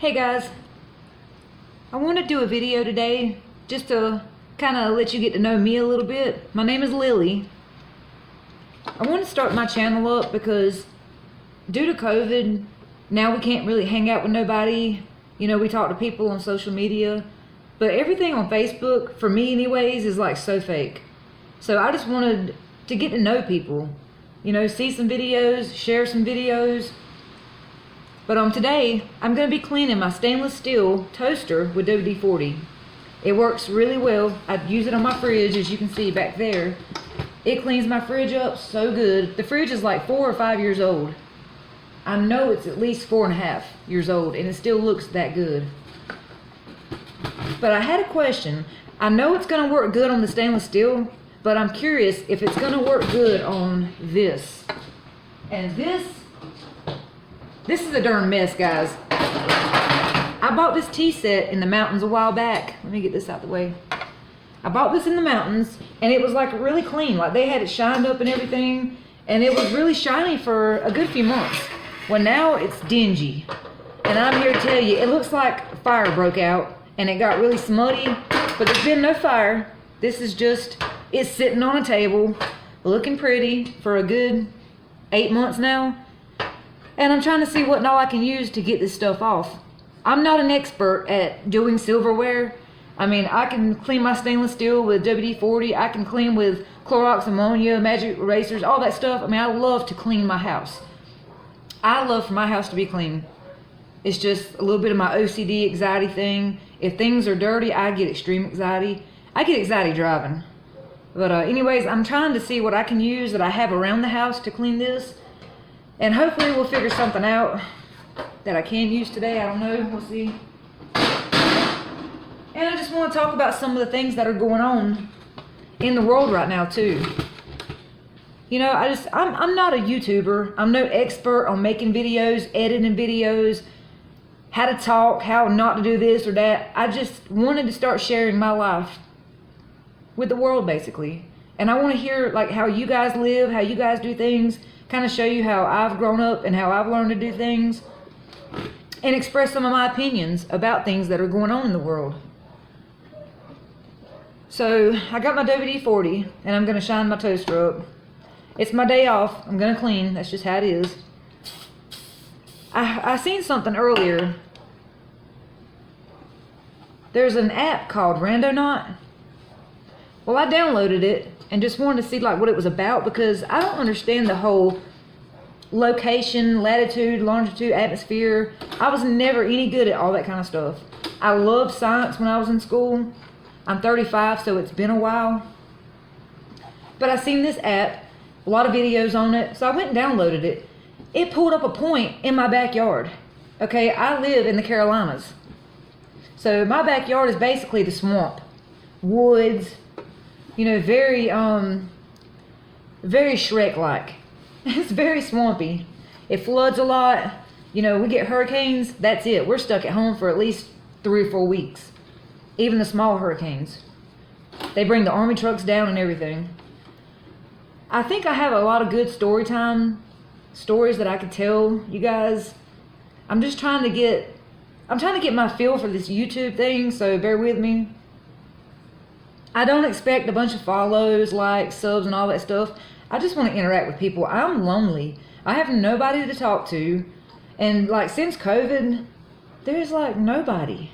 Hey guys, I want to do a video today just to kind of let you get to know me a little bit. My name is Lily. I want to start my channel up because due to COVID, now we can't really hang out with nobody. You know, we talk to people on social media, but everything on Facebook, for me anyways, is like so fake. So I just wanted to get to know people, you know, see some videos, share some videos. But today, I'm going to be cleaning my stainless steel toaster with WD-40. It works really well. I use it on my fridge, as you can see back there. It cleans my fridge up so good. The fridge is like 4 or 5 years old. I know it's at least 4.5 years old, and it still looks that good. But I had a question. I know it's going to work good on the stainless steel, but I'm curious if it's going to work good on this. And this is a darn mess, guys. I bought this tea set in the mountains a while back. Let me get this out the way. I bought this in the mountains, and it was like really clean. Like they had it shined up and everything, and it was really shiny for a good few months. Well, now it's dingy. And I'm here to tell you, it looks like fire broke out, and it got really smutty, but there's been no fire. This is just, it's sitting on a table, looking pretty for a good 8 months now. And I'm trying to see what all I can use to get this stuff off. I'm not an expert at doing silverware. I mean, I can clean my stainless steel with WD-40. I can clean with Clorox ammonia, magic erasers, all that stuff. I mean, I love to clean my house. I love for my house to be clean. It's just a little bit of my OCD anxiety thing. If things are dirty, I get extreme anxiety. I get anxiety driving. But anyways, I'm trying to see what I can use that I have around the house to clean this. And hopefully we'll figure something out that I can use today. I don't know. We'll see. And I just want to talk about some of the things that are going on in the world right now too. You know, I'm not a YouTuber. I'm no expert on making videos, editing videos, how to talk, how not to do this or that. I just wanted to start sharing my life with the world basically. And I want to hear like how you guys live, how you guys do things. Kind of show you how I've grown up and how I've learned to do things, and express some of my opinions about things that are going on in the world. So I got my WD-40 and I'm going to shine my toaster up. It's my day off. I'm going to clean. That's just how it is. I seen something earlier. There's an app called Randonaut. Well, I downloaded it and just wanted to see like what it was about, because I don't understand the whole location, latitude, longitude, atmosphere. I was never any good at all that kind of stuff. I loved science when I was in school. I'm 35, so it's been a while. But I seen this app, a lot of videos on it, so I went and downloaded it. It pulled up a point in my backyard. Okay, I live in the Carolinas. So my backyard is basically the swamp, woods, you know, very Shrek-like. It's very swampy. It floods a lot. You know, we get hurricanes, that's it. We're stuck at home for at least 3 or 4 weeks. Even the small hurricanes. They bring the army trucks down and everything. I think I have a lot of good story time stories that I could tell you guys. I'm trying to get my feel for this YouTube thing, so bear with me. I don't expect a bunch of follows, likes, subs, and all that stuff. I just want to interact with people. I'm lonely. I have nobody to talk to. And like since COVID, there's like nobody.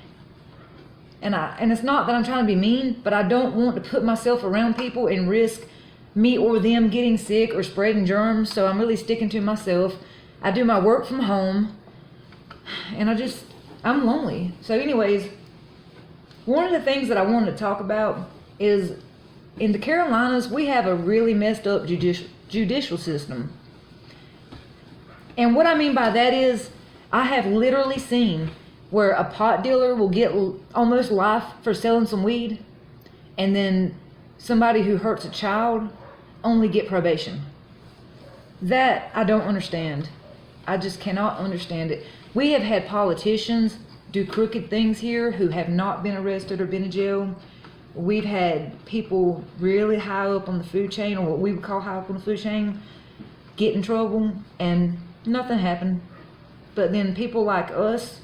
And it's not that I'm trying to be mean, but I don't want to put myself around people and risk me or them getting sick or spreading germs. So I'm really sticking to myself. I do my work from home. And I'm lonely. So anyways, one of the things that I wanted to talk about is in the Carolinas, we have a really messed up judicial system. And what I mean by that is, I have literally seen where a pot dealer will get almost life for selling some weed, and then somebody who hurts a child only get probation. That I don't understand. I just cannot understand it. We have had politicians do crooked things here who have not been arrested or been in jail. We've had people really high up on the food chain, or what we would call high up on the food chain, get in trouble and nothing happened. But then people like us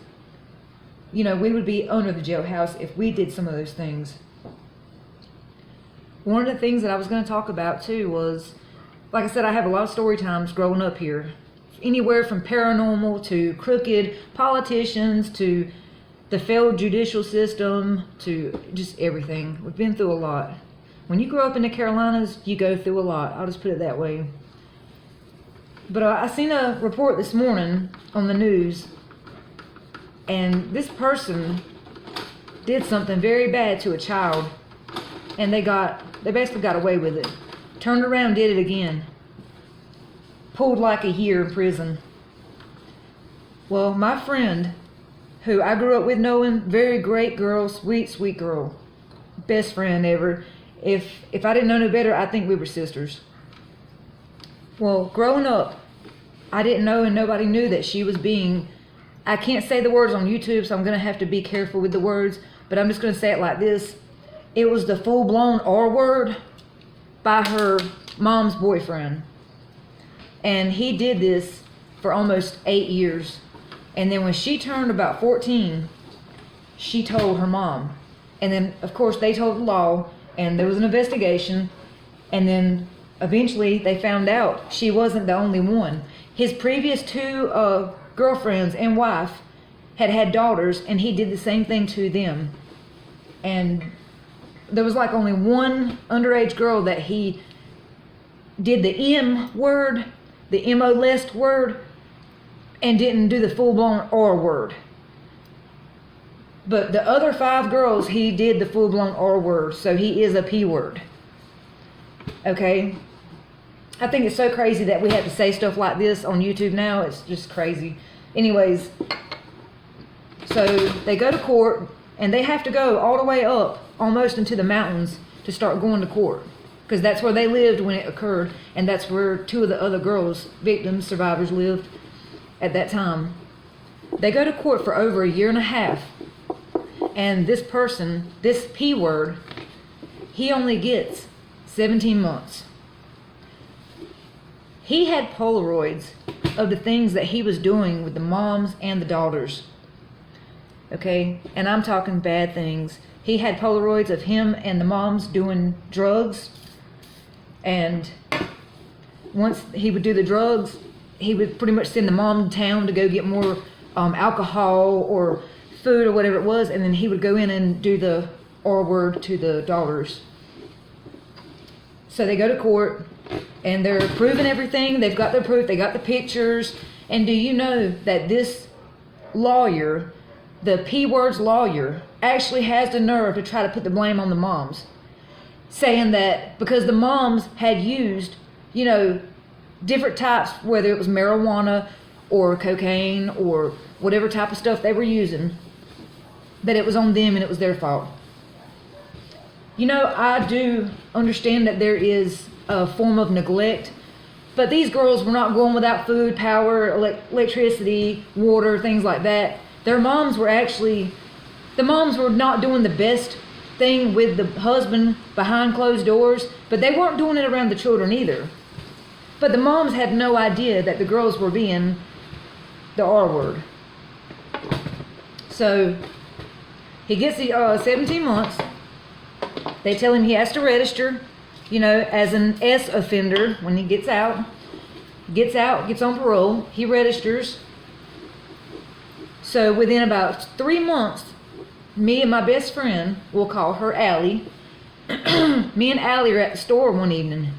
you know, we would be under the jailhouse if we did some of those things. One of the things that I was going to talk about too was, like I said, I have a lot of story times growing up here. Anywhere from paranormal to crooked politicians to the failed judicial system to just everything. We've been through a lot. When you grow up in the Carolinas, you go through a lot. I'll just put it that way. But I seen a report this morning on the news, and this person did something very bad to a child, and they basically got away with it. Turned around, did it again. Pulled like a year in prison. Well, my friend, who I grew up with knowing, very great girl, sweet, sweet girl, best friend ever. If I didn't know no better, I think we were sisters. Well, growing up, I didn't know and nobody knew that she was being, I can't say the words on YouTube, so I'm going to have to be careful with the words, but I'm just going to say it like this. It was the full-blown R word by her mom's boyfriend. And he did this for almost 8 years. And then when she turned about 14, she told her mom. And then, of course, they told the law, and there was an investigation. And then eventually they found out she wasn't the only one. His previous two girlfriends and wife had daughters, and he did the same thing to them. And there was like only one underage girl that he did the M word, the M-O-lest word, and didn't do the full-blown R word. But the other 5 girls, he did the full-blown R word, so he is a P word. Okay? I think it's so crazy that we have to say stuff like this on YouTube now. It's just crazy. Anyways, so they go to court, and they have to go all the way up, almost into the mountains, to start going to court. Because that's where they lived when it occurred, and that's where 2 of the other girls, victims, survivors, lived at that time. They go to court for over a year and a half, and this person, this P word, he only gets 17 months. He had Polaroids of the things that he was doing with the moms and the daughters. Okay, and I'm talking bad things. He had Polaroids of him and the moms doing drugs. And once he would do the drugs, he would pretty much send the mom to town to go get more alcohol or food or whatever it was. And then he would go in and do the R word to the daughters. So they go to court, and they're proving everything. They've got their proof. They got the pictures. And do you know that this lawyer, the P words lawyer, actually has the nerve to try to put the blame on the moms, saying that because the moms had used, you know, different types, whether it was marijuana or cocaine or whatever type of stuff they were using, that it was on them and it was their fault. You know, I do understand that there is a form of neglect, but these girls were not going without food, power, electricity, water, things like that. Their moms were actually, the moms were not doing the best thing with the husband behind closed doors, but they weren't doing it around the children either. But the moms had no idea that the girls were being the R word. So he gets the 17 months. They tell him he has to register, you know, as an S offender when he gets out, gets on parole. He registers. So within about 3 months, me and my best friend, we'll call her Allie, me and Allie are at the store one evening.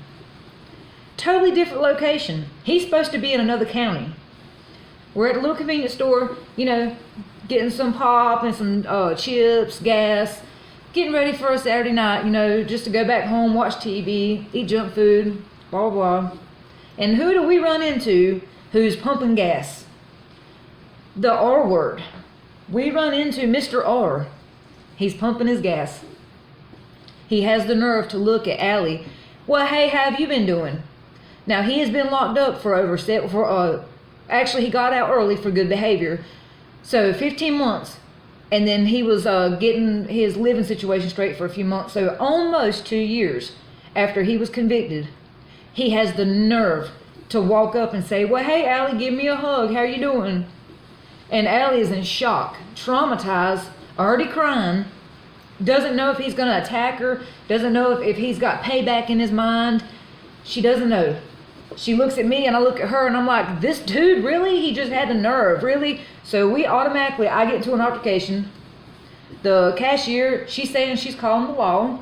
Totally different location. He's supposed to be in another county. We're at a little convenience store, you know, getting some pop and some chips, gas, getting ready for a Saturday night, you know, just to go back home, watch TV, eat junk food, blah, blah, blah. And who do we run into who's pumping gas? The R word. We run into Mr. R. He's pumping his gas. He has the nerve to look at Allie. Well, hey, how have you been doing? Now, he has been locked up for actually, he got out early for good behavior. So 15 months. And then he was getting his living situation straight for a few months. So almost 2 years after he was convicted, he has the nerve to walk up and say, well, hey, Allie, give me a hug. How are you doing? And Allie is in shock, traumatized, already crying, doesn't know if he's going to attack her, doesn't know if he's got payback in his mind. She doesn't know. She looks at me and I look at her and I'm like, this dude, really? He just had the nerve, really? So I get into an altercation. The cashier, she's saying she's calling the law.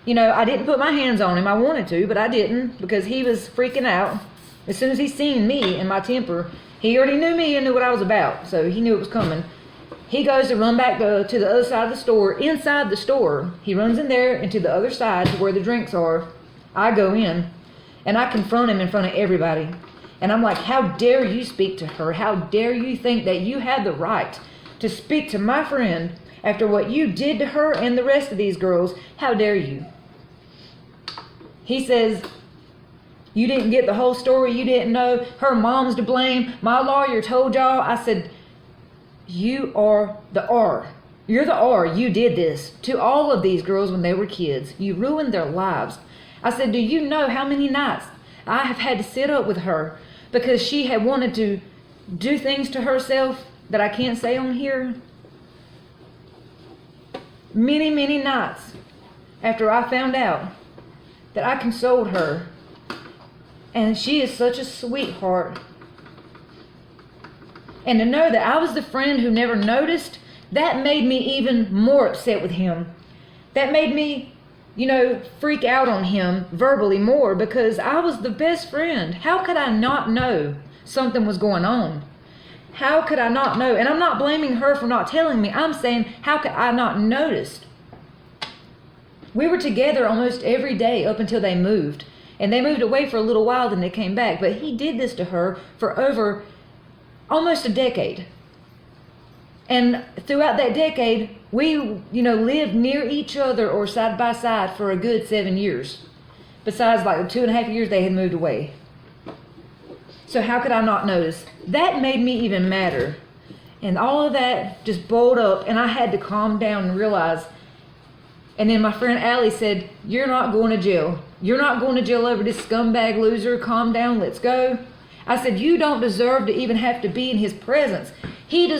You know, I didn't put my hands on him. I wanted to, but I didn't because he was freaking out. As soon as he seen me and my temper, he already knew me and knew what I was about, so he knew it was coming. He goes to run back to the other side of the store. Inside the store, he runs in there and to the other side to where the drinks are. I go in, and I confront him in front of everybody. And I'm like, how dare you speak to her? How dare you think that you had the right to speak to my friend after what you did to her and the rest of these girls? How dare you? He says, you didn't get the whole story. You didn't know. Her mom's to blame. My lawyer told y'all. I said, you are the R. You're the R. You did this to all of these girls when they were kids. You ruined their lives. I said, do you know how many nights I have had to sit up with her because she had wanted to do things to herself that I can't say on here? Many, many nights after I found out that I consoled her. And she is such a sweetheart. And to know that I was the friend who never noticed, that made me even more upset with him. That made me, you know, freak out on him verbally more because I was the best friend. How could I not know something was going on? How could I not know? And I'm not blaming her for not telling me. I'm saying, how could I not notice? We were together almost every day up until they moved. And they moved away for a little while, then they came back. But he did this to her for over almost a decade. And throughout that decade, we, you know, lived near each other or side by side for a good 7 years. Besides like the 2.5 years they had moved away. So how could I not notice? That made me even madder. And all of that just boiled up, and I had to calm down and realize. And then my friend Allie said, you're not going to jail. You're not going to jail over this scumbag loser. Calm down, let's go. I said, you don't deserve to even have to be in his presence. He does.